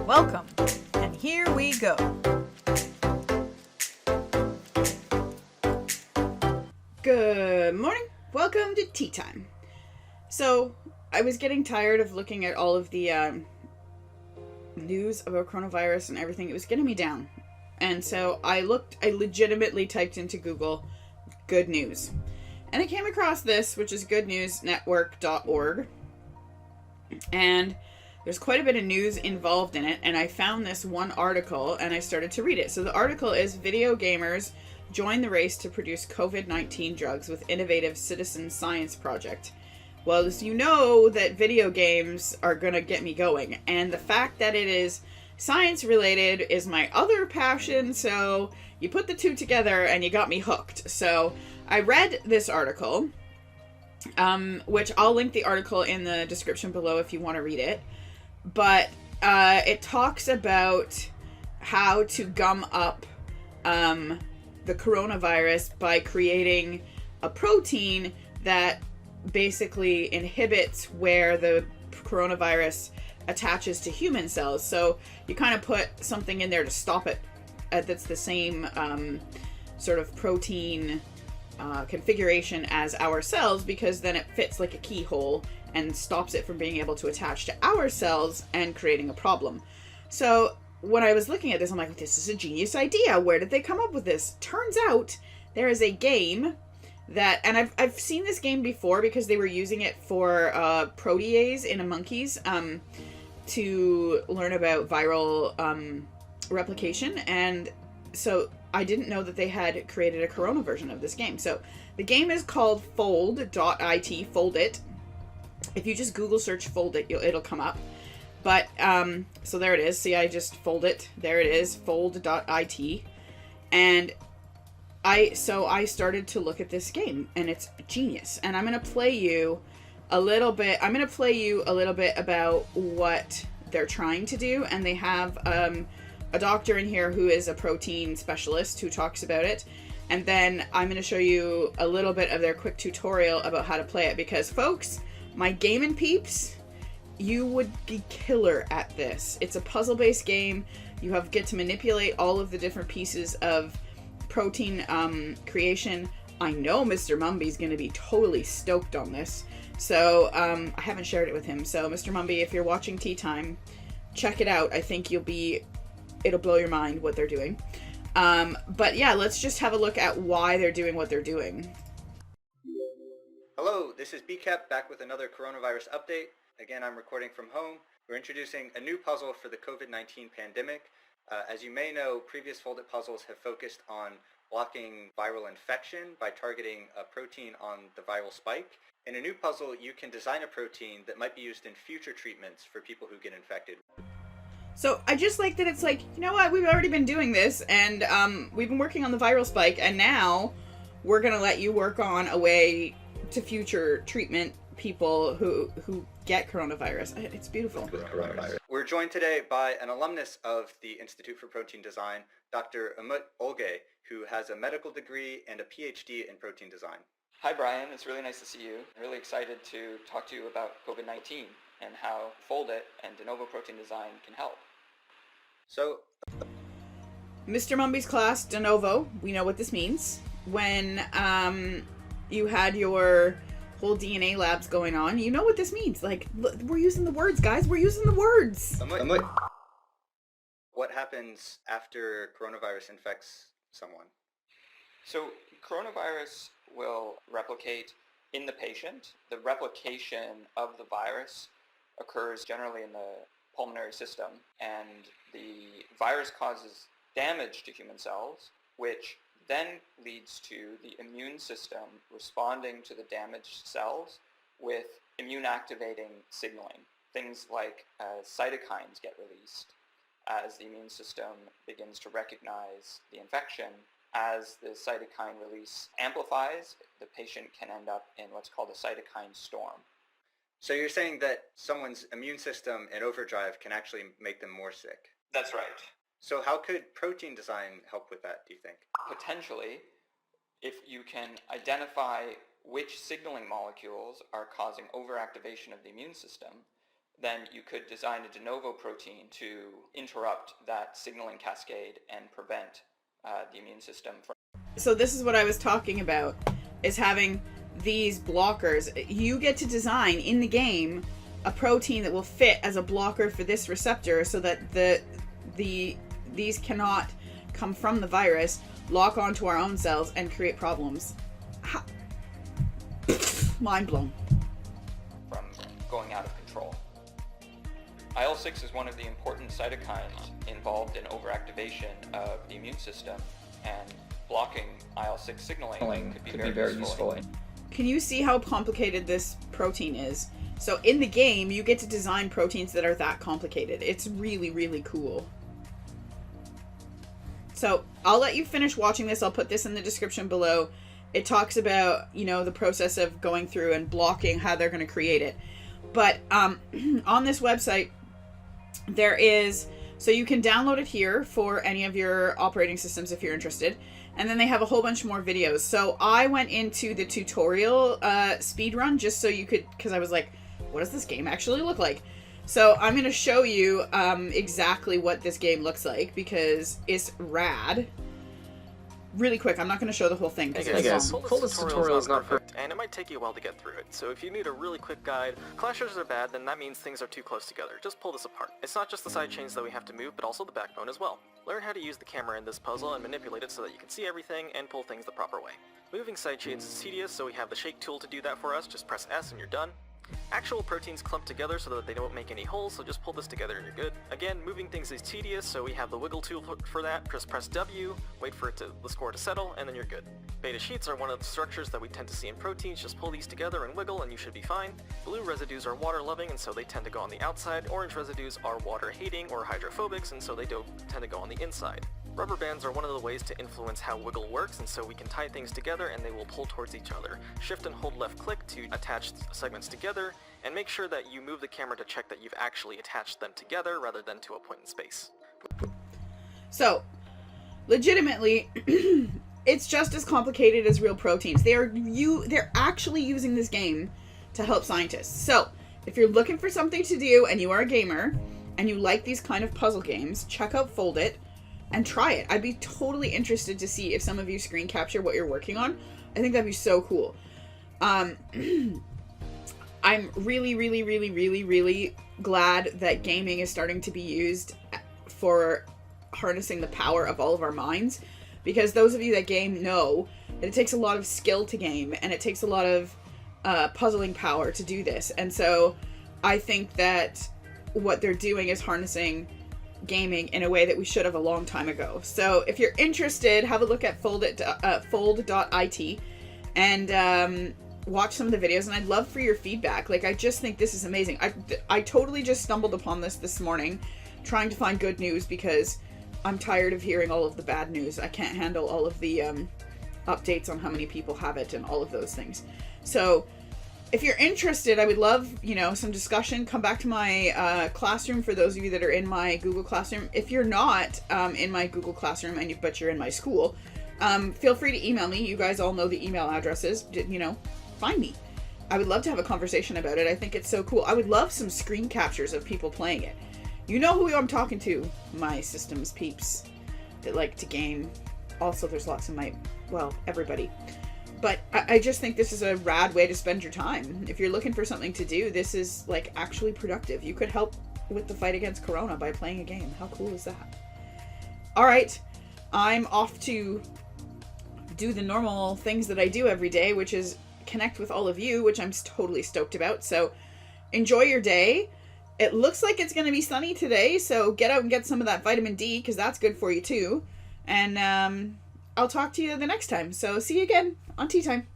Welcome, and here we go. Good morning. Welcome to tea time. So, I was getting tired of looking at all of the news about coronavirus and everything. It was getting me down. And so I legitimately typed into Google good news. And I came across this, which is goodnewsnetwork.org. And there's quite a bit of news involved in it. And I found this one article and I started to read it. So the article is Video Gamers Join the Race to Produce COVID-19 Drugs with Innovative Citizen Science Project. Well, as you know, that video games are going to get me going. And the fact that it is science related is my other passion. So you put the two together and you got me hooked. So I read this article, which I'll link the article in the description below if you want to read it. But it talks about how to gum up the coronavirus by creating a protein that basically inhibits where the coronavirus attaches to human cells. So you kind of put something in there to stop it that's the same sort of protein configuration as our cells, because then it fits like a keyhole and stops it from being able to attach to our cells and creating a problem. So when I was looking at this, I'm like, this is a genius idea. Where did they come up with this? Turns out there is a game that, and I've seen this game before because they were using it for protease in a monkeys to learn about viral replication. And so I didn't know that they had created a corona version of this game. So the game is called Fold.it, Fold.it. If you just Google search Fold.it, it'll come up. But, so there it is. See, I just fold it. There it is, Fold.it. And I started to look at this game, and it's genius. And I'm going to play you a little bit. I'm going to play you a little bit about what they're trying to do. And they have a doctor in here who is a protein specialist who talks about it. And then I'm going to show you a little bit of their quick tutorial about how to play it. Because, folks, my gaming peeps, you would be killer at this. It's a puzzle-based game. You get to manipulate all of the different pieces of protein creation. I know Mr. Mumby's going to be totally stoked on this. So I haven't shared it with him. So Mr. Mumby, if you're watching Tea Time, check it out. I think it'll blow your mind what they're doing. But yeah, let's just have a look at why they're doing what they're doing. Hello, this is BCAP back with another coronavirus update. Again, I'm recording from home. We're introducing a new puzzle for the COVID-19 pandemic. As you may know, previous Fold.it puzzles have focused on blocking viral infection by targeting a protein on the viral spike. In a new puzzle, you can design a protein that might be used in future treatments for people who get infected. So I just like that it's like, you know what, we've already been doing this, and we've been working on the viral spike, and now we're going to let you work on a way to future treatment people who get coronavirus. It's beautiful. We're joined today by an alumnus of the Institute for Protein Design, Dr. Umut Olge, who has a medical degree and a PhD in protein design. Hi Brian, it's really nice to see you. I'm really excited to talk to you about COVID-19 and how Fold.it and de novo protein design can help. So, Mr. Mumby's class, de novo, we know what this means. When you had your whole DNA labs going on, you know what this means. Like, we're using the words, guys. We're using the words. What happens after coronavirus infects someone? So coronavirus will replicate in the patient. The replication of the virus occurs generally in the pulmonary system, and the virus causes damage to human cells, which then leads to the immune system responding to the damaged cells with immune-activating signaling. Things like cytokines get released as the immune system begins to recognize the infection. As the cytokine release amplifies, the patient can end up in what's called a cytokine storm. So you're saying that someone's immune system in overdrive can actually make them more sick? That's right. So how could protein design help with that, do you think? Potentially, if you can identify which signaling molecules are causing overactivation of the immune system, then you could design a de novo protein to interrupt that signaling cascade and prevent the immune system from... So this is what I was talking about, is having these blockers. You get to design in the game a protein that will fit as a blocker for this receptor so that these cannot come from the virus, lock onto our own cells, and create problems. Mind blown. From going out of control. IL-6 is one of the important cytokines involved in overactivation of the immune system, and blocking IL-6 signaling could be very useful. Can you see how complicated this protein is? So in the game, you get to design proteins that are that complicated. It's really, really cool. So I'll let you finish watching this. I'll put this in the description below. It talks about, you know, the process of going through and blocking, how they're going to create it. But on this website, there is, so you can download it here for any of your operating systems if you're interested. And then they have a whole bunch more videos. So I went into the tutorial speed run just so you could, because I was like, what does this game actually look like? So I'm going to show you exactly what this game looks like because it's rad. Really quick, I'm not going to show the whole thing because it's long. Fold.it tutorial is not perfect, and it might take you a while to get through it. So if you need a really quick guide, clashes are bad, then that means things are too close together. Just pull this apart. It's not just the side chains that we have to move, but also the backbone as well. Learn how to use the camera in this puzzle and manipulate it so that you can see everything and pull things the proper way. Moving side chains is tedious, so we have the shake tool to do that for us. Just press S and you're done. Actual proteins clump together so that they don't make any holes, so just pull this together and you're good. Again, moving things is tedious, so we have the wiggle tool for that. Just press W, wait for the score to settle, and then you're good. Beta sheets are one of the structures that we tend to see in proteins. Just pull these together and wiggle and you should be fine. Blue residues are water-loving, and so they tend to go on the outside. Orange residues are water-hating or hydrophobics, and so they tend to go on the inside. Rubber bands are one of the ways to influence how wiggle works, and so we can tie things together and they will pull towards each other. Shift and hold left click to attach segments together, and make sure that you move the camera to check that you've actually attached them together rather than to a point in space. So, legitimately, it's just as complicated as real proteins. They're actually using this game to help scientists. So, if you're looking for something to do and you are a gamer and you like these kind of puzzle games, check out Fold.it and try it. I'd be totally interested to see if some of you screen capture what you're working on. I think that'd be so cool. I'm really, really, really, really, really glad that gaming is starting to be used for harnessing the power of all of our minds. Because those of you that game know that it takes a lot of skill to game, and it takes a lot of puzzling power to do this. And so I think that what they're doing is harnessing gaming in a way that we should have a long time ago. So if you're interested, have a look at Fold.it and watch some of the videos, and I'd love for your feedback. Like, I just think this is amazing. I totally just stumbled upon this morning trying to find good news because I'm tired of hearing all of the bad news. I can't handle all of the updates on how many people have it and all of those things. So if you're interested, I would love, some discussion. Come back to my classroom for those of you that are in my Google Classroom. If you're not in my Google Classroom but you're in my school, feel free to email me. You guys all know the email addresses. Find me. I would love to have a conversation about it. I think it's so cool. I would love some screen captures of people playing it. You know who I'm talking to, my systems peeps that like to game. Also, there's lots of everybody. But I just think this is a rad way to spend your time. If you're looking for something to do, this is like actually productive. You could help with the fight against Corona by playing a game. How cool is that? All right, I'm off to do the normal things that I do every day, which is connect with all of you, which I'm totally stoked about. So enjoy your day. It looks like it's going to be sunny today, so get out and get some of that vitamin D because that's good for you too. And I'll talk to you the next time. So see you again on Tea Time.